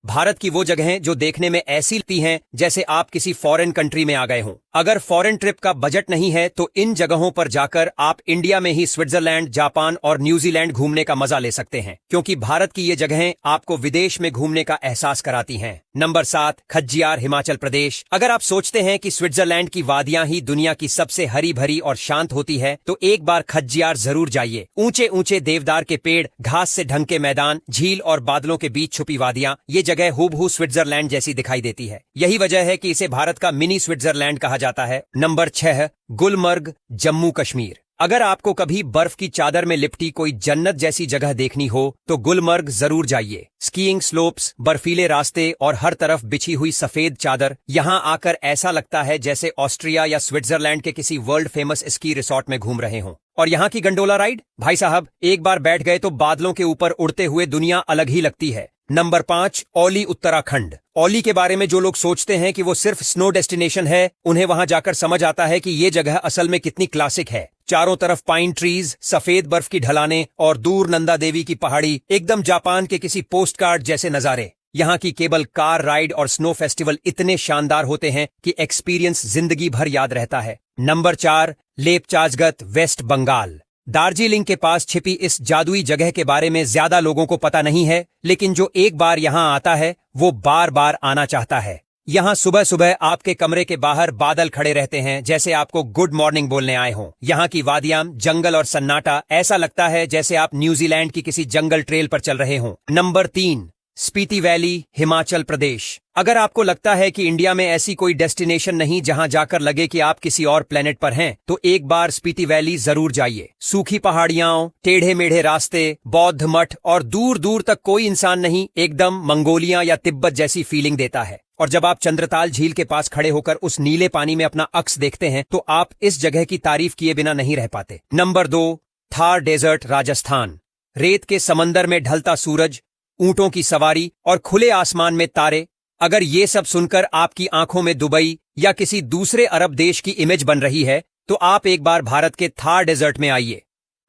भारत की वो जगहें जो देखने में ऐसी लगती हैं जैसे आप किसी फॉरेन कंट्री में आ गए हों। अगर फॉरेन ट्रिप का बजट नहीं है तो इन जगहों पर जाकर आप इंडिया में ही स्विट्जरलैंड, जापान और न्यूजीलैंड घूमने का मजा ले सकते हैं, क्योंकि भारत की ये जगहें आपको विदेश में घूमने का एहसास कराती हैं। नंबर 7, खज्जियार, हिमाचल प्रदेश। अगर आप सोचते हैं कि स्विट्जरलैंड की वादियां ही दुनिया की सबसे हरी भरी और शांत होती है तो एक बार खज्जियार जरूर जाइए। ऊंचे ऊंचे देवदार के पेड़, घास से ढंके मैदान, झील और बादलों के बीच छुपी वादियां, ये जगह हूबहू स्विट्जरलैंड जैसी दिखाई देती है। यही वजह है कि इसे भारत का मिनी स्विट्जरलैंड कहा जाता है। नंबर 6, गुलमर्ग, जम्मू कश्मीर। अगर आपको कभी बर्फ की चादर में लिपटी कोई जन्नत जैसी जगह देखनी हो तो गुलमर्ग जरूर जाइए। स्कीइंग स्लोप्स, बर्फीले रास्ते और हर तरफ बिछी हुई सफेद चादर, यहां आकर ऐसा लगता है जैसे ऑस्ट्रिया या स्विट्जरलैंड के किसी वर्ल्ड फेमस स्की रिसॉर्ट में घूम रहे हों। और यहाँ की गंडोला राइड, भाई साहब, एक बार बैठ गए तो बादलों के ऊपर उड़ते हुए दुनिया अलग ही लगती है। नंबर 5, औली, उत्तराखंड। औली के बारे में जो लोग सोचते हैं कि वो सिर्फ स्नो डेस्टिनेशन है, उन्हें वहां जाकर समझ आता है कि ये जगह असल में कितनी क्लासिक है। चारों तरफ पाइन ट्रीज, सफेद बर्फ की ढलानें और दूर नंदा देवी की पहाड़ी, एकदम जापान के किसी पोस्ट कार्ड जैसे नजारे। यहाँ की केबल कार राइड और स्नो फेस्टिवल इतने शानदार होते हैं कि एक्सपीरियंस जिंदगी भर याद रहता है। Number 4, Lepchajagat, west Bengal. दार्जिलिंग के पास छिपी इस जादुई जगह के बारे में ज्यादा लोगों को पता नहीं है, लेकिन जो एक बार यहाँ आता है वो बार बार आना चाहता है। यहाँ सुबह सुबह आपके कमरे के बाहर बादल खड़े रहते हैं जैसे आपको गुड मॉर्निंग बोलने आए हों। यहाँ की वादियां, जंगल और सन्नाटा, ऐसा लगता है जैसे आप न्यूजीलैंड की किसी जंगल ट्रेल पर चल रहे हों। Number 3, Spiti valley, Himachal Pradesh. अगर आपको लगता है कि इंडिया में ऐसी कोई डेस्टिनेशन नहीं जहां जाकर लगे कि आप किसी और प्लेनेट पर हैं, तो एक बार स्पीति वैली जरूर जाइए। सूखी पहाड़ियां, टेढ़े मेढ़े रास्ते, बौद्ध मठ और दूर दूर तक कोई इंसान नहीं, एकदम मंगोलिया या तिब्बत जैसी फीलिंग देता है। और जब आप चंद्रताल झील के पास खड़े होकर उस नीले पानी में अपना अक्स देखते हैं तो आप इस जगह की तारीफ किए बिना नहीं रह पाते। Number 2, Thar desert, Rajasthan. रेत के समंदर में ढलता सूरज, ऊंटों की सवारी और खुले आसमान में तारे, अगर ये सब सुनकर आपकी आंखों में दुबई या किसी दूसरे अरब देश की इमेज बन रही है तो आप एक बार भारत के थार डेजर्ट में आइए।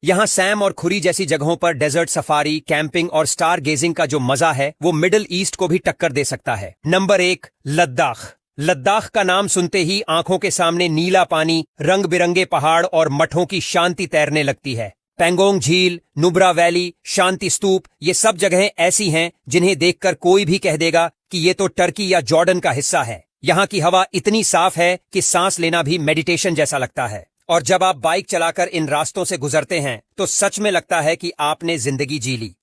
यहाँ सैम और खुरी जैसी जगहों पर डेजर्ट सफारी, कैंपिंग और स्टार गेजिंग का जो मजा है वो मिडिल ईस्ट को भी टक्कर दे सकता है। नंबर 1, लद्दाख। लद्दाख का नाम सुनते ही आंखों के सामने नीला पानी, रंग बिरंगे पहाड़ और मठों की शांति तैरने लगती है। पेंगोंग झील, नुब्रा वैली, शांति स्तूप, ये सब जगहें ऐसी हैं जिन्हें देखकर कोई भी कह देगा कि ये तो टर्की या जॉर्डन का हिस्सा है। यहाँ की हवा इतनी साफ है कि सांस लेना भी मेडिटेशन जैसा लगता है। और जब आप बाइक चलाकर इन रास्तों से गुजरते हैं तो सच में लगता है कि आपने जिंदगी जी ली।